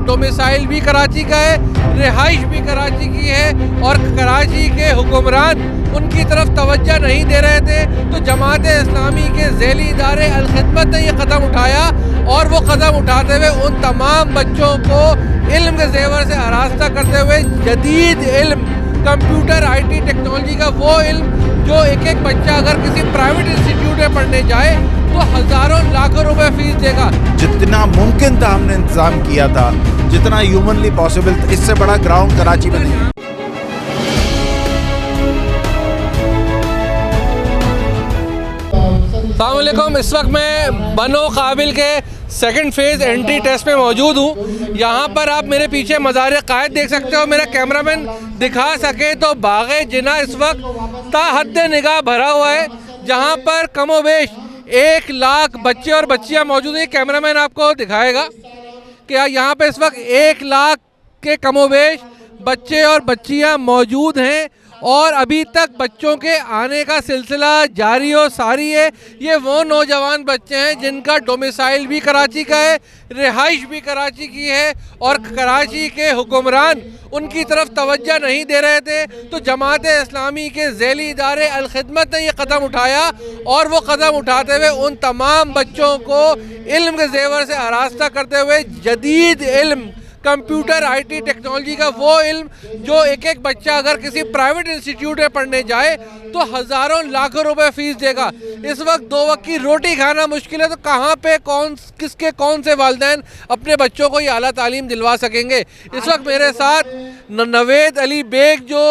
Domicile भी कराची का है, रिहाइश भी कराची की है, और कराची के हुक्मरान उनकी तरफ तवज्जो नहीं दे रहे थे, तो जमात इस्लामी के ज़ैली इदारे अल-खिदमत ने ये कदम उठाया, और वो कदम उठाते हुए उन तमाम बच्चों को इल्म के ज़ेवर से आरास्ता करते हुए जदीद इल्म, कंप्यूटर IT टेक्नोलॉजी का वो इल्म जो एक एक बच्चा अगर किसी प्राइवेट इंस्टीट्यूट में पढ़ने जाए तो हज़ारों लाखों रुपए फीस देगा। जितना मुमकिन था हमने इंतज़ाम किया था, जितना ह्यूमनली पॉसिबल था, इससे बड़ा ग्राउंड कराची में नहीं है। अस्सलाम वालेकुम। इस वक्त मैं बनो काबिल के सेकंड फेज़ एंट्री टेस्ट में मौजूद हूँ। यहाँ पर आप मेरे पीछे मज़ार कायद देख सकते हो। मेरा कैमरामैन दिखा सके तो बाग़े जिना इस वक्त ता हद निगाह भरा हुआ है, जहाँ पर कमोबेश 1 लाख बच्चे और बच्चियाँ मौजूद हैं। कैमरामैन आपको दिखाएगा कि यहाँ पे इस वक्त 1 लाख के कमोबेश बच्चे और बच्चियाँ मौजूद हैं, और अभी तक बच्चों के आने का सिलसिला जारी और सारी है। ये वो नौजवान बच्चे हैं जिनका डोमिसाइल भी कराची का है, रिहाइश भी कराची की है, और कराची के हुक्मरान उनकी तरफ तवज्जो नहीं दे रहे थे, तो जमात इस्लामी के ज़ैली इदारे अल-खिदमत ने ये कदम उठाया, और वो कदम उठाते हुए उन तमाम बच्चों को इल्म के ज़ेवर से आरास्ता करते हुए जदीद इल्म, कंप्यूटर IT टेक्नोलॉजी का वो इल्म जो एक एक बच्चा अगर किसी प्राइवेट इंस्टीट्यूट में पढ़ने जाए तो हज़ारों लाखों रुपए फीस देगा। इस वक्त 2 वक्त की रोटी खाना मुश्किल है, तो कहाँ पे किसके कौन से वालिदैन अपने बच्चों को ये आला तालीम दिलवा सकेंगे। इस वक्त मेरे साथ नवेद अली बेग जो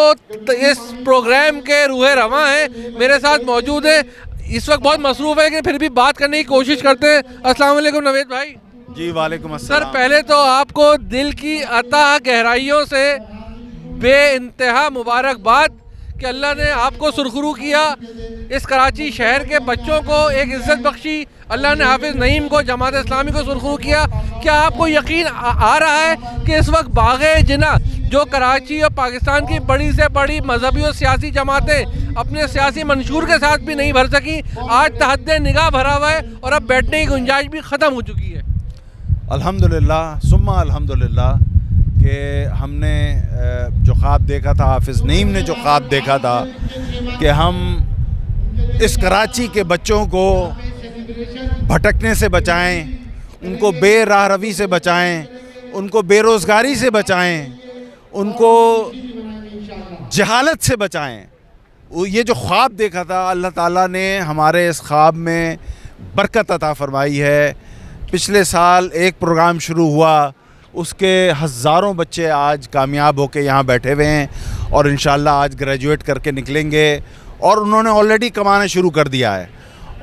इस प्रोग्राम के रूहे रवां हैं मेरे साथ मौजूद है। इस वक्त बहुत मसरूफ़ है लेकिन फिर भी बात करने की कोशिश करते हैं। अस्सलाम वालेकुम नवेद भाई। जी वालेकुम सर, अस्सलाम। पहले तो आपको दिल की अताह गहराइयों से बेइंतहा मुबारकबाद कि अल्लाह ने आपको सुरखरू किया, इस कराची शहर के बच्चों को एक इज़्ज़त बख्शी, अल्लाह ने हाफिज़ नईम को, जमात इस्लामी को सुरखरू किया। क्या आपको यकीन आ रहा है कि इस वक्त बाग़े जिना जो कराची और पाकिस्तान की बड़ी से बड़ी मजहबी और सियासी जमातें अपने सियासी मंशूर के साथ भी नहीं भर सकी, आज तहद्दे निगाह भरा हुआ है और अब बैठने की गुंजाइश भी ख़त्म हो चुकी है? अल्हम्दुलिल्लाह सुम्मा अल्हम्दुलिल्लाह कि हमने जो ख्वाब देखा था, हाफिज़ नईम ने जो ख्वाब देखा था कि हम इस कराची के बच्चों को भटकने से बचाएं, उनको बेराह रवी से बचाएं, उनको बेरोज़गारी से बचाएं, उनको जहालत से बचाएं। ये जो ख्वाब देखा था, अल्लाह ताला ने हमारे इस ख्वाब में बरकत अता फ़रमाई है। पिछले साल एक प्रोग्राम शुरू हुआ, उसके हज़ारों बच्चे आज कामयाब होकर यहाँ बैठे हुए हैं, और इंशाअल्लाह आज ग्रेजुएट करके निकलेंगे, और उन्होंने ऑलरेडी कमाना शुरू कर दिया है,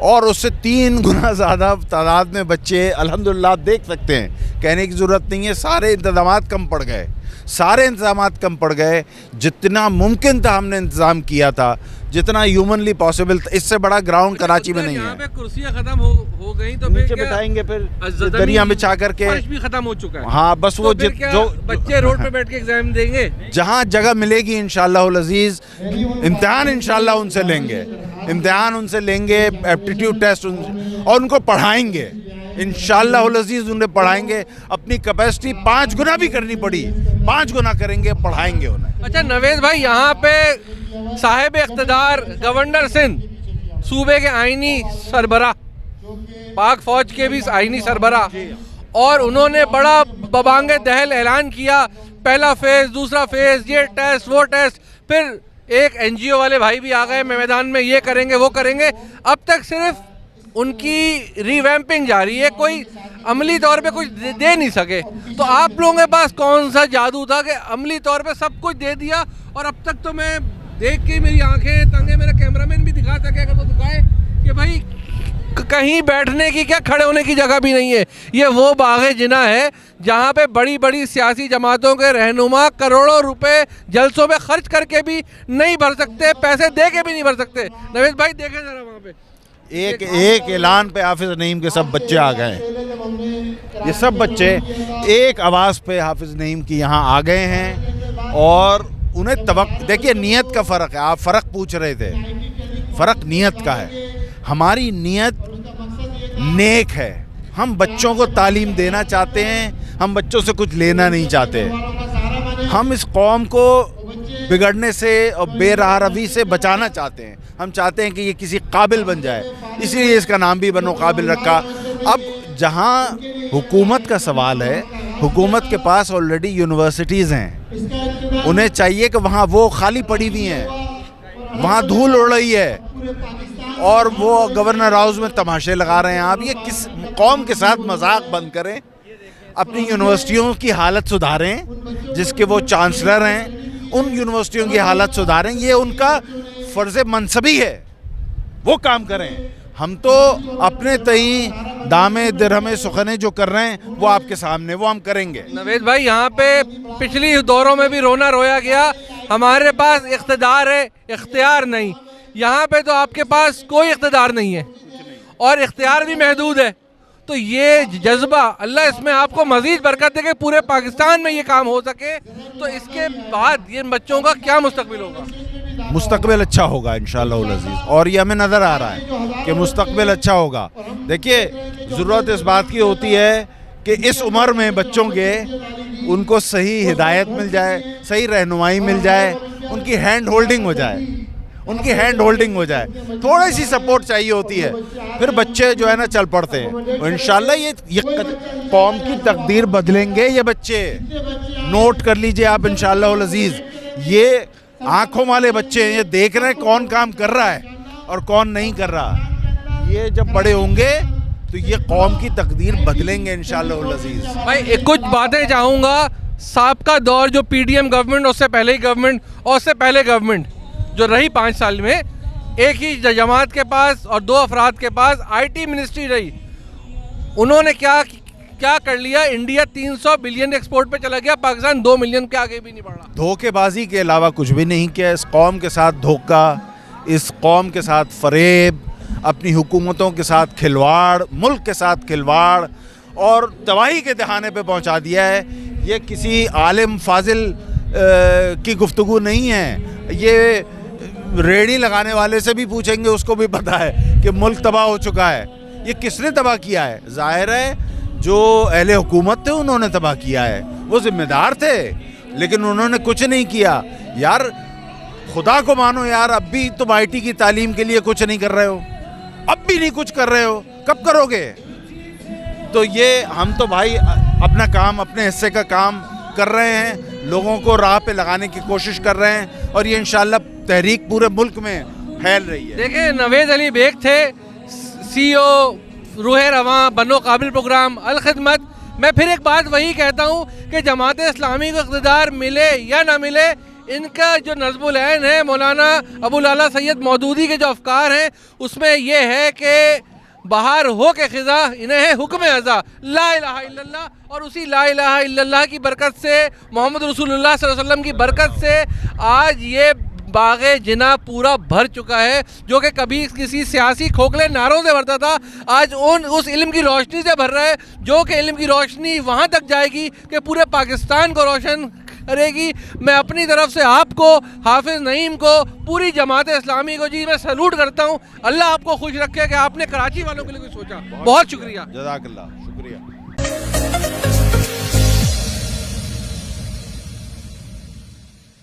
और उससे 3 गुना ज़्यादा तादाद में बच्चे अल्हम्दुलिल्लाह आप देख सकते हैं। कहने की ज़रूरत नहीं है, सारे इंतज़ामात कम पड़ गए, सारे इंतज़ामात कम पड़ गए। जितना मुमकिन था हमने इंतज़ाम किया था, जितना ह्यूमनली पॉसिबल था, इससे बड़ा ग्राउंड कराची में नहीं है। कुर्सियां खत्म हो गई तो नीचे बिठाएंगे, फिर दरिया बिछा करके, भी खत्म हो चुका है। हाँ, बस वो जो बच्चे रोड पे बैठ के एग्जाम देंगे, जहाँ जगह मिलेगी इंशाअल्लाह अज़ीज़, इम्तिहान इंशाअल्लाह उनसे लेंगे, इम्तिहान उनसे लेंगे, एप्टीट्यूड टेस्ट, और उनको पढ़ाएंगे इंशाअल्लाह अज़ीज़, उन्हें पढ़ाएंगे। अपनी कैपेसिटी 5 गुना भी करनी पड़ी, 5 गुना करेंगे, पढ़ाएंगे उन्हें। अच्छा नवेद भाई, यहाँ पे साहिब इख्तिदार गवर्नर सिंध, सूबे के आईनी सरबराह, पाक फौज के भी आईनी सरबराह, और उन्होंने बड़ा बबांगे दहल ऐलान किया, पहला फेज़, दूसरा फेज़, ये टेस्ट, वो टेस्ट, फिर एक NGO वाले भाई भी आ गए मैदान में, ये करेंगे वो करेंगे। अब तक सिर्फ उनकी रिवैम्पिंग जारी है, कोई अमली तौर पे कुछ दे नहीं सके। तो आप लोगों के पास कौन सा जादू था कि अमली तौर पे सब कुछ दे दिया, और अब तक तो मैं देख के मेरी आंखें तंग है, मेरा कैमरामैन भी दिखा सके अगर वो दिखाए कि भाई कहीं बैठने की क्या, खड़े होने की जगह भी नहीं है। ये वो बाग़े जिना है जहाँ पे बड़ी बड़ी सियासी जमातों के रहनुमा करोड़ों रुपए जलसों में खर्च करके भी नहीं भर सकते, पैसे दे के भी नहीं भर सकते। नवेद भाई देखें ज़रा वहाँ पे एक ऐलान पे हाफिज़ नईम के सब बच्चे आ गए हैं। ये सब बच्चे एक आवाज़ पे हाफिज़ नईम की यहाँ आ गए हैं, और उन्हें देखिए नीयत का फ़र्क है। आप फ़र्क पूछ रहे थे, फ़र्क नीयत का है। हमारी नीयत नेक है, हम बच्चों को तालीम देना चाहते हैं, ہم بچوں سے کچھ لینا نہیں چاہتے. ہم اس قوم کو بگڑنے سے اور بے راہ روی سے بچانا چاہتے ہیں. ہم چاہتے ہیں کہ یہ کسی قابل بن جائے, اسی لیے اس کا نام بھی بنو قابل رکھا. اب جہاں حکومت کا سوال ہے, حکومت کے پاس آلریڈی یونیورسٹیز ہیں, انہیں چاہیے کہ وہاں وہ خالی پڑی ہوئی ہیں, وہاں دھول اڑ رہی ہے, اور وہ گورنر ہاؤس میں تماشے لگا رہے ہیں. آپ یہ کس قوم کے ساتھ مذاق بند کریں, اپنی یونیورسٹیوں کی حالت سدھاریں. جس کے وہ چانسلر ہیں ان یونیورسٹیوں کی حالت سدھاریں, یہ ان کا فرض منصبی ہے, وہ کام کریں. ہم تو اپنے تئیں دامے درہمے سخنے جو کر رہے ہیں وہ آپ کے سامنے, وہ ہم کریں گے. نوید بھائی, یہاں پہ پچھلی دوروں میں بھی رونا رویا گیا, ہمارے پاس اقتدار ہے, اختیار نہیں. یہاں پہ تو آپ کے پاس کوئی اقتدار نہیں ہے اور اختیار بھی محدود ہے. تو یہ جذبہ, اللہ اس میں آپ کو مزید برکت دے کہ پورے پاکستان میں یہ کام ہو سکے. تو اس کے بعد یہ بچوں کا کیا مستقبل ہوگا؟ مستقبل اچھا ہوگا انشاءاللہ العزیز, اور یہ ہمیں نظر آ رہا ہے کہ مستقبل اچھا ہوگا. دیکھیے, ضرورت اس بات کی ہوتی ہے کہ اس عمر میں بچوں کے ان کو صحیح ہدایت مل جائے, صحیح رہنمائی مل جائے, ان کی ہینڈ ہولڈنگ ہو جائے, ان کی ہینڈ ہولڈنگ ہو جائے, تھوڑی سی سپورٹ چاہیے ہوتی ہے, پھر بچے جو ہے نا چل پڑتے ہیں. انشاءاللہ یہ قوم کی تقدیر بدلیں گے یہ بچے. نوٹ کر لیجئے آپ انشاءاللہ العزیز, یہ آنکھوں والے بچے ہیں, یہ دیکھ رہے ہیں کون کام کر رہا ہے اور کون نہیں کر رہا. یہ جب بڑے ہوں گے تو یہ قوم کی تقدیر بدلیں گے انشاءاللہ العزیز. بھائی کچھ باتیں چاہوں گا. سابقہ دور جو پی ڈی ایم گورنمنٹ, اس سے پہلے ہی گورنمنٹ اور اس سے پہلے گورنمنٹ جو رہی 5 سال میں, ایک ہی جماعت کے پاس اور 2 افراد کے پاس آئی ٹی منسٹری رہی. انہوں نے کیا کر لیا؟ انڈیا 300 بلین ایکسپورٹ پہ چلا گیا, پاکستان 2 ملین کے آگے بھی نہیں بڑھا. دھوکے بازی کے علاوہ کچھ بھی نہیں کیا. اس قوم کے ساتھ دھوکہ, اس قوم کے ساتھ فریب, اپنی حکومتوں کے ساتھ کھلواڑ, ملک کے ساتھ کھلواڑ, اور تباہی کے دہانے پہ پہنچا دیا ہے. یہ کسی عالم فاضل کی گفتگو نہیں ہے. یہ ریڑھی لگانے والے سے بھی پوچھیں گے, اس کو بھی پتہ ہے کہ ملک تباہ ہو چکا ہے. یہ کس نے تباہ کیا ہے؟ ظاہر ہے جو اہل حکومت تھے انہوں نے تباہ کیا ہے, وہ ذمہ دار تھے, لیکن انہوں نے کچھ نہیں کیا. یار خدا کو مانو یار, اب بھی تم آئی ٹی کی تعلیم کے لیے کچھ نہیں کر رہے ہو, اب بھی نہیں کچھ کر رہے ہو, کب کرو گے؟ تو یہ ہم تو بھائی اپنا کام, اپنے حصے کا کام کر رہے ہیں, لوگوں کو راہ پہ لگانے کی کوشش کر رہے ہیں, اور یہ انشاءاللہ تحریک پورے ملک میں پھیل رہی ہے. دیکھیں, نوید علی بیگ تھے سی او روح رواں بنو قابل پروگرام الخدمت. میں پھر ایک بات وہی کہتا ہوں کہ جماعت اسلامی کو اقتدار ملے یا نہ ملے, ان کا جو نظم العین ہے مولانا ابو الاعلیٰ سید مودودی کے جو افکار ہیں, اس میں یہ ہے کہ بہار ہو کے خزاں انہیں ہے حکم ازا, لا الہ الا اللہ. اور اسی لا الہ الا اللہ کی برکت سے, محمد رسول اللہ صلی اللہ علیہ وسلم کی برکت سے آج یہ باغ جنا پورا بھر چکا ہے, جو کہ کبھی کسی سیاسی کھوکھلے نعروں سے بھرتا تھا, آج اس علم کی روشنی سے بھر رہا ہے, جو کہ علم کی روشنی وہاں تک جائے گی کہ پورے پاکستان کو روشن کرے گی. میں اپنی طرف سے آپ کو, حافظ نعیم کو, پوری جماعت اسلامی کو جی میں سلوٹ کرتا ہوں. اللہ آپ کو خوش رکھے کہ آپ نے کراچی والوں کے لیے کچھ سوچا. بہت شکریہ. جزاک اللہ.